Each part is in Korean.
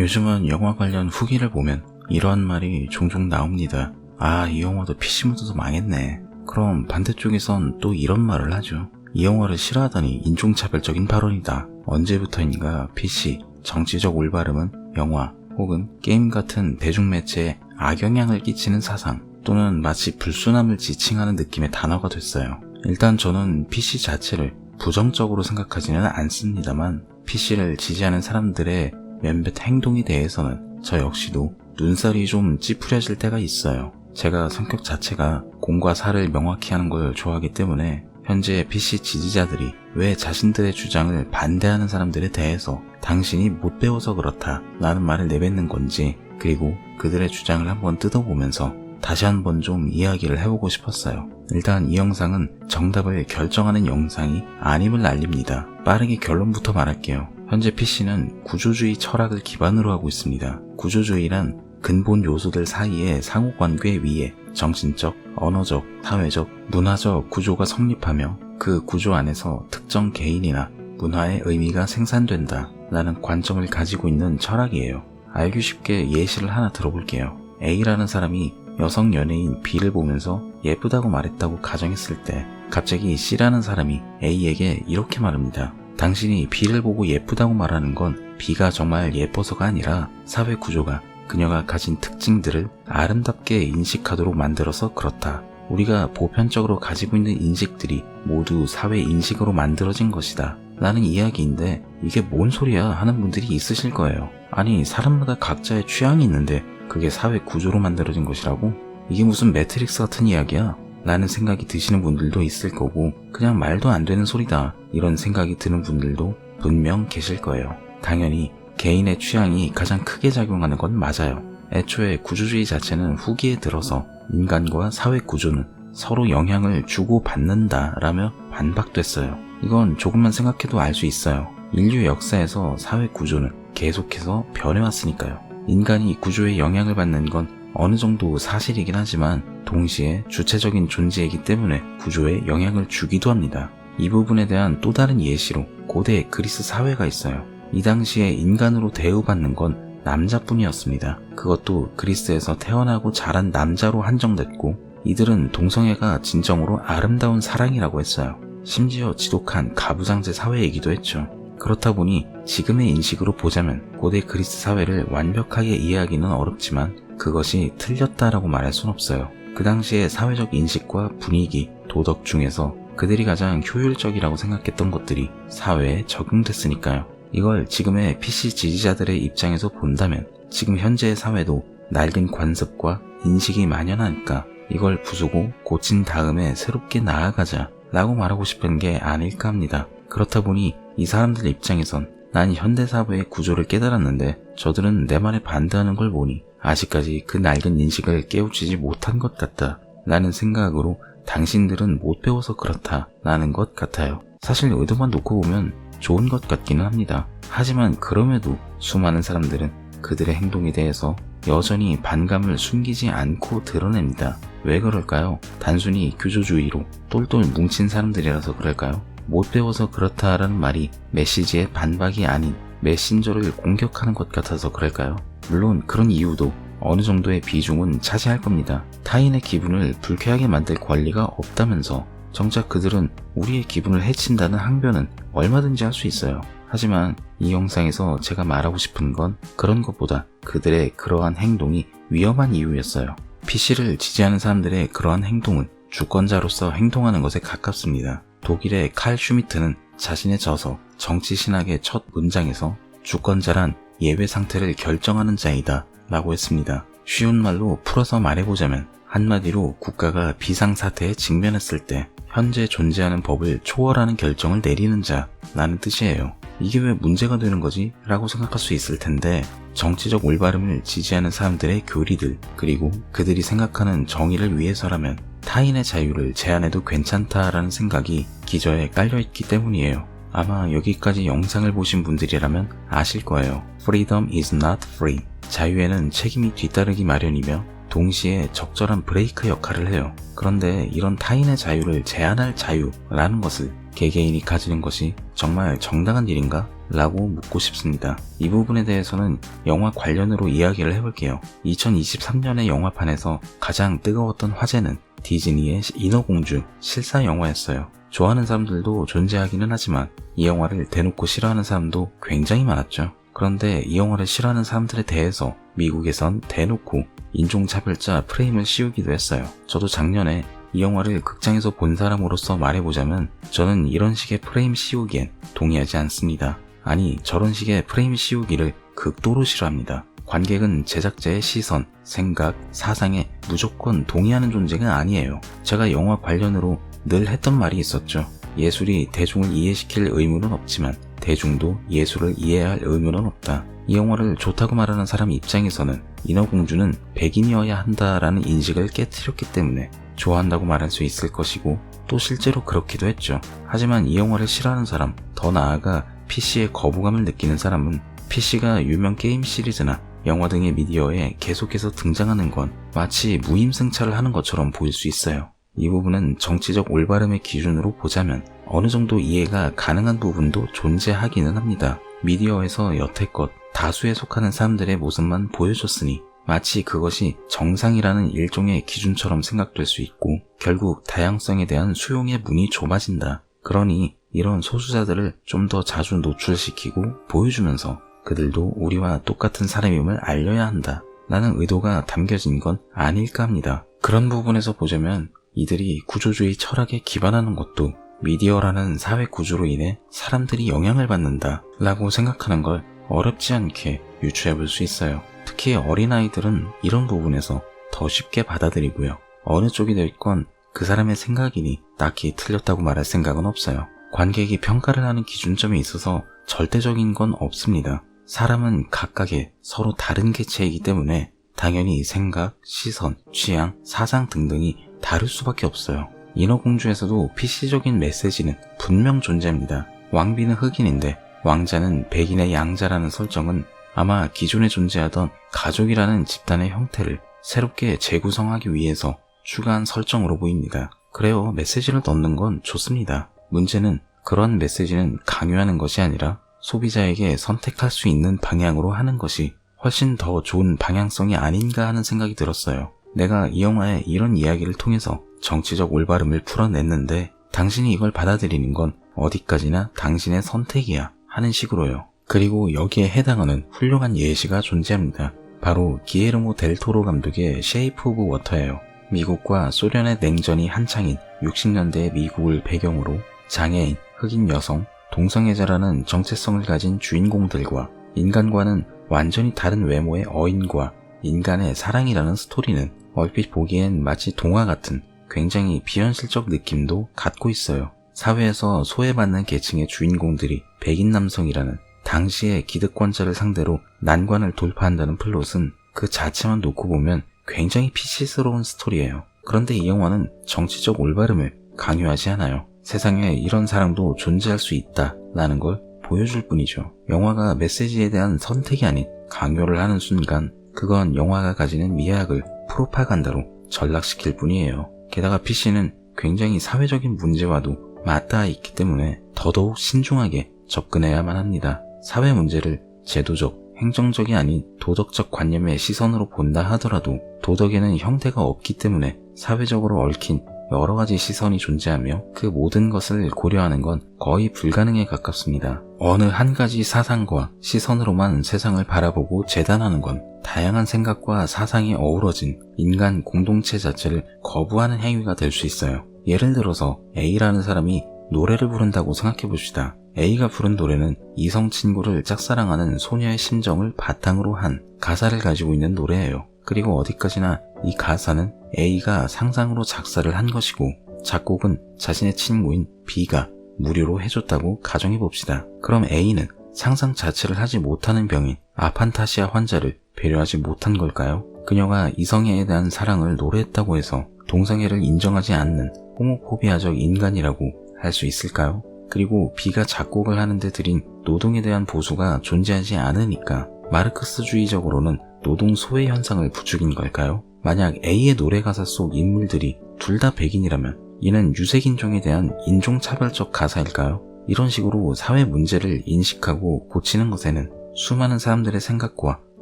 요즘은 영화 관련 후기를 보면 이러한 말이 종종 나옵니다. 아, 이 영화도 PC 묻어서 망했네. 그럼 반대쪽에선 또 이런 말을 하죠. 이 영화를 싫어하다니 인종차별적인 발언이다. 언제부터인가 PC, 정치적 올바름은 영화 혹은 게임 같은 대중매체에 악영향을 끼치는 사상 또는 마치 불순함을 지칭하는 느낌의 단어가 됐어요. 일단 저는 PC 자체를 부정적으로 생각하지는 않습니다만 PC를 지지하는 사람들의 몇몇 행동에 대해서는 저 역시도 눈살이 좀 찌푸려질 때가 있어요. 제가 성격 자체가 공과 사를 명확히 하는 걸 좋아하기 때문에 현재 PC 지지자들이 왜 자신들의 주장을 반대하는 사람들에 대해서 당신이 못 배워서 그렇다 라는 말을 내뱉는 건지, 그리고 그들의 주장을 한번 뜯어보면서 다시 한번 좀 이야기를 해보고 싶었어요. 일단 이 영상은 정답을 결정하는 영상이 아님을 알립니다. 빠르게 결론부터 말할게요. 현재 PC는 구조주의 철학을 기반으로 하고 있습니다. 구조주의란 근본 요소들 사이의 상호관계 위에 정신적, 언어적, 사회적, 문화적 구조가 성립하며 그 구조 안에서 특정 개인이나 문화의 의미가 생산된다 라는 관점을 가지고 있는 철학이에요. 알기 쉽게 예시를 하나 들어볼게요. A라는 사람이 여성 연예인 B를 보면서 예쁘다고 말했다고 가정했을 때 갑자기 C라는 사람이 A에게 이렇게 말합니다. 당신이 B를 보고 예쁘다고 말하는 건 B가 정말 예뻐서가 아니라 사회 구조가 그녀가 가진 특징들을 아름답게 인식하도록 만들어서 그렇다. 우리가 보편적으로 가지고 있는 인식들이 모두 사회 인식으로 만들어진 것이다 라는 이야기인데, 이게 뭔 소리야 하는 분들이 있으실 거예요. 아니, 사람마다 각자의 취향이 있는데 그게 사회 구조로 만들어진 것이라고? 이게 무슨 매트릭스 같은 이야기야? 라는 생각이 드시는 분들도 있을 거고, 그냥 말도 안 되는 소리다 이런 생각이 드는 분들도 분명 계실 거예요. 당연히 개인의 취향이 가장 크게 작용하는 건 맞아요. 애초에 구조주의 자체는 후기에 들어서 인간과 사회 구조는 서로 영향을 주고받는다 라며 반박됐어요. 이건 조금만 생각해도 알 수 있어요. 인류 역사에서 사회 구조는 계속해서 변해왔으니까요. 인간이 구조에 영향을 받는 건 어느 정도 사실이긴 하지만 동시에 주체적인 존재이기 때문에 구조에 영향을 주기도 합니다. 이 부분에 대한 또 다른 예시로 고대 그리스 사회가 있어요. 이 당시에 인간으로 대우받는 건 남자뿐이었습니다. 그것도 그리스에서 태어나고 자란 남자로 한정됐고, 이들은 동성애가 진정으로 아름다운 사랑이라고 했어요. 심지어 지독한 가부장제 사회이기도 했죠. 그렇다 보니 지금의 인식으로 보자면 고대 그리스 사회를 완벽하게 이해하기는 어렵지만 그것이 틀렸다라고 말할 순 없어요. 그 당시의 사회적 인식과 분위기, 도덕 중에서 그들이 가장 효율적이라고 생각했던 것들이 사회에 적용됐으니까요. 이걸 지금의 PC 지지자들의 입장에서 본다면 지금 현재의 사회도 낡은 관습과 인식이 만연하니까 이걸 부수고 고친 다음에 새롭게 나아가자 라고 말하고 싶은 게 아닐까 합니다. 그렇다 보니 이 사람들 입장에선 난 현대사회의 구조를 깨달았는데 저들은 내 말에 반대하는 걸 보니 아직까지 그 낡은 인식을 깨우치지 못한 것 같다 라는 생각으로 당신들은 못 배워서 그렇다 라는 것 같아요. 사실 의도만 놓고 보면 좋은 것 같기는 합니다. 하지만 그럼에도 수많은 사람들은 그들의 행동에 대해서 여전히 반감을 숨기지 않고 드러냅니다. 왜 그럴까요? 단순히 교조주의로 똘똘 뭉친 사람들이라서 그럴까요? 못 배워서 그렇다라는 말이 메시지의 반박이 아닌 메신저를 공격하는 것 같아서 그럴까요? 물론 그런 이유도 어느 정도의 비중은 차지할 겁니다. 타인의 기분을 불쾌하게 만들 권리가 없다면서 정작 그들은 우리의 기분을 해친다는 항변은 얼마든지 할 수 있어요. 하지만 이 영상에서 제가 말하고 싶은 건 그런 것보다 그들의 그러한 행동이 위험한 이유였어요. PC를 지지하는 사람들의 그러한 행동은 주권자로서 행동하는 것에 가깝습니다. 독일의 칼 슈미트는 자신의 저서 정치신학의 첫 문장에서 주권자란 예외 상태를 결정하는 자이다 라고 했습니다. 쉬운 말로 풀어서 말해보자면 한마디로 국가가 비상사태에 직면했을 때 현재 존재하는 법을 초월하는 결정을 내리는 자라는 뜻이에요. 이게 왜 문제가 되는 거지? 라고 생각할 수 있을 텐데, 정치적 올바름을 지지하는 사람들의 교리들, 그리고 그들이 생각하는 정의를 위해서라면 타인의 자유를 제한해도 괜찮다라는 생각이 기저에 깔려있기 때문이에요. 아마 여기까지 영상을 보신 분들이라면 아실 거예요. Freedom is not free. 자유에는 책임이 뒤따르기 마련이며 동시에 적절한 브레이크 역할을 해요. 그런데 이런 타인의 자유를 제한할 자유라는 것을 개개인이 가지는 것이 정말 정당한 일인가? 라고 묻고 싶습니다. 이 부분에 대해서는 영화 관련으로 이야기를 해볼게요. 2023년의 영화판에서 가장 뜨거웠던 화제는 디즈니의 인어공주 실사 영화였어요. 좋아하는 사람들도 존재하기는 하지만 이 영화를 대놓고 싫어하는 사람도 굉장히 많았죠. 그런데 이 영화를 싫어하는 사람들에 대해서 미국에선 대놓고 인종차별자 프레임을 씌우기도 했어요. 저도 작년에 이 영화를 극장에서 본 사람으로서 말해보자면 저는 이런 식의 프레임 씌우기엔 동의하지 않습니다. 아니, 저런 식의 프레임 씌우기를 극도로 싫어합니다. 관객은 제작자의 시선, 생각, 사상에 무조건 동의하는 존재가 아니에요. 제가 영화 관련으로 늘 했던 말이 있었죠. 예술이 대중을 이해시킬 의무는 없지만 대중도 예술을 이해할 의무는 없다. 이 영화를 좋다고 말하는 사람 입장에서는 인어공주는 백인이어야 한다라는 인식을 깨트렸기 때문에 좋아한다고 말할 수 있을 것이고 또 실제로 그렇기도 했죠. 하지만 이 영화를 싫어하는 사람, 더 나아가 PC에 거부감을 느끼는 사람은 PC가 유명 게임 시리즈나 영화 등의 미디어에 계속해서 등장하는 건 마치 무임승차를 하는 것처럼 보일 수 있어요. 이 부분은 정치적 올바름의 기준으로 보자면 어느 정도 이해가 가능한 부분도 존재하기는 합니다. 미디어에서 여태껏 다수에 속하는 사람들의 모습만 보여줬으니 마치 그것이 정상이라는 일종의 기준처럼 생각될 수 있고 결국 다양성에 대한 수용의 문이 좁아진다. 그러니 이런 소수자들을 좀 더 자주 노출시키고 보여주면서 그들도 우리와 똑같은 사람임을 알려야 한다 라는 의도가 담겨진 건 아닐까 합니다. 그런 부분에서 보자면 이들이 구조주의 철학에 기반하는 것도 미디어라는 사회 구조로 인해 사람들이 영향을 받는다 라고 생각하는 걸 어렵지 않게 유추해 볼 수 있어요. 특히 어린아이들은 이런 부분에서 더 쉽게 받아들이고요. 어느 쪽이 됐건 그 사람의 생각이니 딱히 틀렸다고 말할 생각은 없어요. 관객이 평가를 하는 기준점에 있어서 절대적인 건 없습니다. 사람은 각각의 서로 다른 개체이기 때문에 당연히 생각, 시선, 취향, 사상 등등이 다를 수밖에 없어요. 인어공주에서도 PC적인 메시지는 분명 존재합니다. 왕비는 흑인인데 왕자는 백인의 양자라는 설정은 아마 기존에 존재하던 가족이라는 집단의 형태를 새롭게 재구성하기 위해서 추가한 설정으로 보입니다. 그래요, 메시지를 넣는 건 좋습니다. 문제는 그런 메시지는 강요하는 것이 아니라 소비자에게 선택할 수 있는 방향으로 하는 것이 훨씬 더 좋은 방향성이 아닌가 하는 생각이 들었어요. 내가 이 영화의 이런 이야기를 통해서 정치적 올바름을 풀어냈는데 당신이 이걸 받아들이는 건 어디까지나 당신의 선택이야 하는 식으로요. 그리고 여기에 해당하는 훌륭한 예시가 존재합니다. 바로 기에르모 델 토로 감독의 쉐이프 오브 워터예요. 미국과 소련의 냉전이 한창인 60년대의 미국을 배경으로 장애인, 흑인 여성, 동성애자라는 정체성을 가진 주인공들과 인간과는 완전히 다른 외모의 어인과 인간의 사랑이라는 스토리는 얼핏 보기엔 마치 동화 같은 굉장히 비현실적 느낌도 갖고 있어요. 사회에서 소외받는 계층의 주인공들이 백인 남성이라는 당시의 기득권자를 상대로 난관을 돌파한다는 플롯은 그 자체만 놓고 보면 굉장히 PC스러운 스토리예요. 그런데 이 영화는 정치적 올바름을 강요하지 않아요. 세상에 이런 사람도 존재할 수 있다 라는 걸 보여줄 뿐이죠. 영화가 메시지에 대한 선택이 아닌 강요를 하는 순간 그건 영화가 가지는 미학을 프로파간다로 전락시킬 뿐이에요. 게다가 PC는 굉장히 사회적인 문제와도 맞닿아 있기 때문에 더더욱 신중하게 접근해야만 합니다. 사회 문제를 제도적, 행정적이 아닌 도덕적 관념의 시선으로 본다 하더라도 도덕에는 형태가 없기 때문에 사회적으로 얽힌 여러 가지 시선이 존재하며 그 모든 것을 고려하는 건 거의 불가능에 가깝습니다. 어느 한 가지 사상과 시선으로만 세상을 바라보고 재단하는 건 다양한 생각과 사상이 어우러진 인간 공동체 자체를 거부하는 행위가 될 수 있어요. 예를 들어서 A라는 사람이 노래를 부른다고 생각해 봅시다. A가 부른 노래는 이성 친구를 짝사랑하는 소녀의 심정을 바탕으로 한 가사를 가지고 있는 노래예요. 그리고 어디까지나 이 가사는 A가 상상으로 작사를 한 것이고 작곡은 자신의 친구인 B가 무료로 해줬다고 가정해 봅시다. 그럼 A는 상상 자체를 하지 못하는 병인 아판타시아 환자를 배려하지 못한 걸까요? 그녀가 이성애에 대한 사랑을 노래했다고 해서 동성애를 인정하지 않는 호모포비아적 인간이라고 할 수 있을까요? 그리고 B가 작곡을 하는데 들인 노동에 대한 보수가 존재하지 않으니까 마르크스주의적으로는 노동 소외 현상을 부추긴 걸까요? 만약 A의 노래 가사 속 인물들이 둘 다 백인이라면 이는 유색인종에 대한 인종차별적 가사일까요? 이런 식으로 사회 문제를 인식하고 고치는 것에는 수많은 사람들의 생각과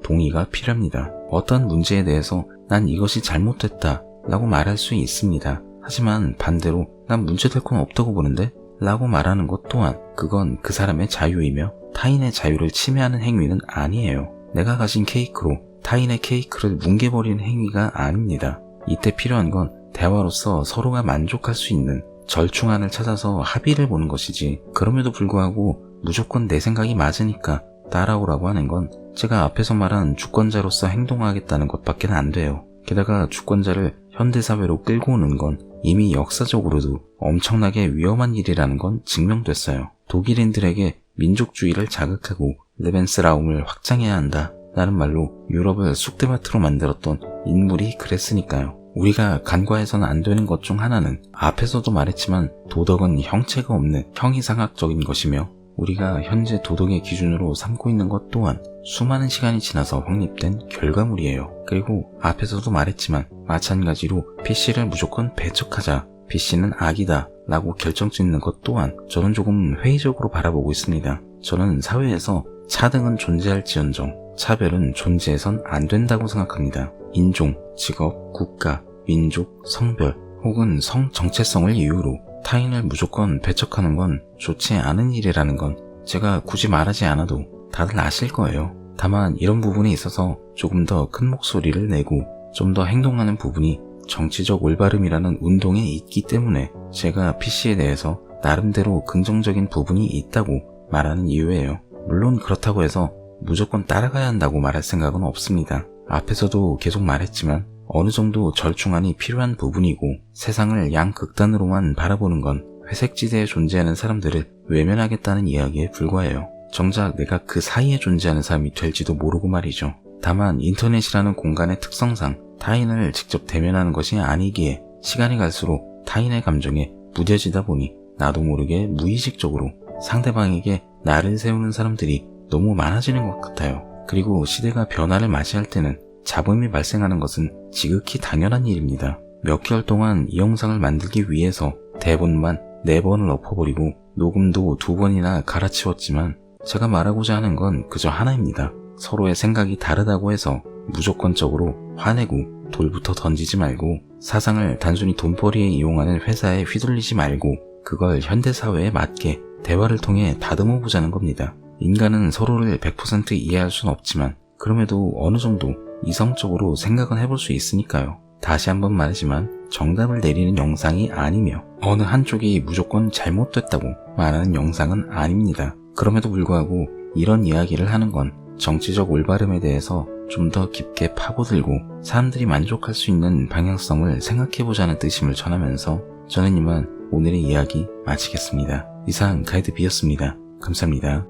동의가 필요합니다. 어떤 문제에 대해서 난 이것이 잘못됐다 라고 말할 수 있습니다. 하지만 반대로 난 문제될 건 없다고 보는데? 라고 말하는 것 또한 그건 그 사람의 자유이며 타인의 자유를 침해하는 행위는 아니에요. 내가 가진 케이크로 타인의 케이크를 뭉개버리는 행위가 아닙니다. 이때 필요한 건 대화로서 서로가 만족할 수 있는 절충안을 찾아서 합의를 보는 것이지, 그럼에도 불구하고 무조건 내 생각이 맞으니까 따라오라고 하는 건 제가 앞에서 말한 주권자로서 행동하겠다는 것밖에 안 돼요. 게다가 주권자를 현대사회로 끌고 오는 건 이미 역사적으로도 엄청나게 위험한 일이라는 건 증명됐어요. 독일인들에게 민족주의를 자극하고 레벤스라움을 확장해야 한다 라는 말로 유럽을 쑥대밭으로 만들었던 인물이 그랬으니까요. 우리가 간과해서는 안 되는 것 중 하나는 앞에서도 말했지만 도덕은 형체가 없는 형이상학적인 것이며, 우리가 현재 도덕의 기준으로 삼고 있는 것 또한 수많은 시간이 지나서 확립된 결과물이에요. 그리고 앞에서도 말했지만 마찬가지로 PC를 무조건 배척하자, PC는 악이다 라고 결정짓는 것 또한 저는 조금 회의적으로 바라보고 있습니다. 저는 사회에서 차등은 존재할지언정 차별은 존재해선 안 된다고 생각합니다. 인종, 직업, 국가, 민족, 성별 혹은 성 정체성을 이유로 타인을 무조건 배척하는 건 좋지 않은 일이라는 건 제가 굳이 말하지 않아도 다들 아실 거예요. 다만 이런 부분에 있어서 조금 더 큰 목소리를 내고 좀 더 행동하는 부분이 정치적 올바름이라는 운동에 있기 때문에 제가 PC에 대해서 나름대로 긍정적인 부분이 있다고 말하는 이유예요. 물론 그렇다고 해서 무조건 따라가야 한다고 말할 생각은 없습니다. 앞에서도 계속 말했지만 어느 정도 절충안이 필요한 부분이고, 세상을 양극단으로만 바라보는 건 회색지대에 존재하는 사람들을 외면하겠다는 이야기에 불과해요. 정작 내가 그 사이에 존재하는 사람이 될지도 모르고 말이죠. 다만 인터넷이라는 공간의 특성상 타인을 직접 대면하는 것이 아니기에 시간이 갈수록 타인의 감정에 무뎌지다 보니 나도 모르게 무의식적으로 상대방에게 나를 세우는 사람들이 너무 많아지는 것 같아요. 그리고 시대가 변화를 맞이할 때는 잡음이 발생하는 것은 지극히 당연한 일입니다. 몇 개월 동안 이 영상을 만들기 위해서 대본만 4번을 엎어버리고 녹음도 2번이나 갈아치웠지만 제가 말하고자 하는 건 그저 하나입니다. 서로의 생각이 다르다고 해서 무조건적으로 화내고 돌부터 던지지 말고, 사상을 단순히 돈벌이에 이용하는 회사에 휘둘리지 말고 그걸 현대사회에 맞게 대화를 통해 다듬어 보자는 겁니다. 인간은 서로를 100% 이해할 순 없지만 그럼에도 어느 정도 이성적으로 생각은 해볼 수 있으니까요. 다시 한번 말하지만 정답을 내리는 영상이 아니며 어느 한쪽이 무조건 잘못됐다고 말하는 영상은 아닙니다. 그럼에도 불구하고 이런 이야기를 하는 건 정치적 올바름에 대해서 좀 더 깊게 파고들고 사람들이 만족할 수 있는 방향성을 생각해보자는 뜻임을 전하면서 저는 이만 오늘의 이야기 마치겠습니다. 이상 가이드 B였습니다. 감사합니다.